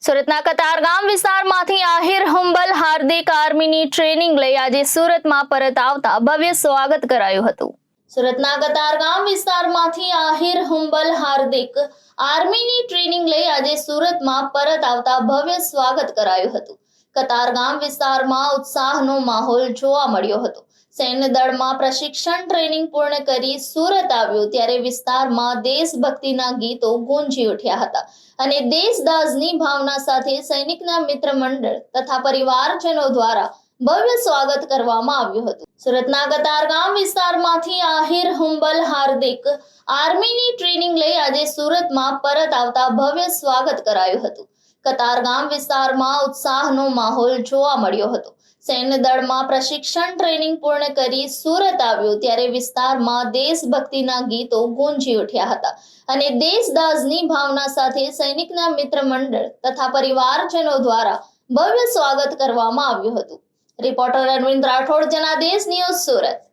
સુરતના કતારગામ વિસ્તારમાંથી આહિર હુંબલ હાર્દિક આર્મીની ટ્રેનિંગ લઈ આજે સુરતમાં પરત આવતા ભવ્ય સ્વાગત કરાયું હતું। સુરતના કતારગામ વિસ્તારમાંથી આહિર હુંબલ હાર્દિક આર્મીની ટ્રેનિંગ લઈ આજે સુરતમાં પરત આવતા ભવ્ય સ્વાગત કરાયું હતું। કતારગામ વિસ્તારમાં ઉત્સાહનો માહોલ જોવા મળ્યો હતો। સૈન્ય દળમાં પ્રશિક્ષણ ટ્રેનિંગ પૂર્ણ કરી સુરત આવ્યું ત્યારે વિસ્તારમાં દેશભક્તિના ગીતો ગુંજી ઉઠ્યા હતા અને દેશદાઝની ભાવના સાથે સૈનિકના મિત્ર મંડળ તથા પરિવારજનો દ્વારા ભવ્ય સ્વાગત કરવામાં આવ્યું હતું। સુરતના કતારગામ વિસ્તારમાંથી આહિર હુંબલ હાર્દિક આર્મીની ટ્રેનિંગ લઈ આજે સુરતમાં પરત આવતા ભવ્ય સ્વાગત કરાયું હતું। કતારગામ વિસ્તારમાં ઉત્સાહનો માહોલ જોવા મળ્યો હતો। સૈન્ય દળમાં પ્રશિક્ષણ ટ્રેનિંગ પૂર્ણ કરી સુરત આવ્યું ત્યારે વિસ્તારમાં દેશભક્તિના ગીતો ગુંજી ઉઠ્યા હતા અને દેશદાઝની ભાવના સાથે સૈનિકના મિત્ર મંડળ તથા પરિવારજનો દ્વારા ભવ્ય સ્વાગત કરવામાં આવ્યું હતું। Reporter Arvind Rathod, Janadesh news, Surat.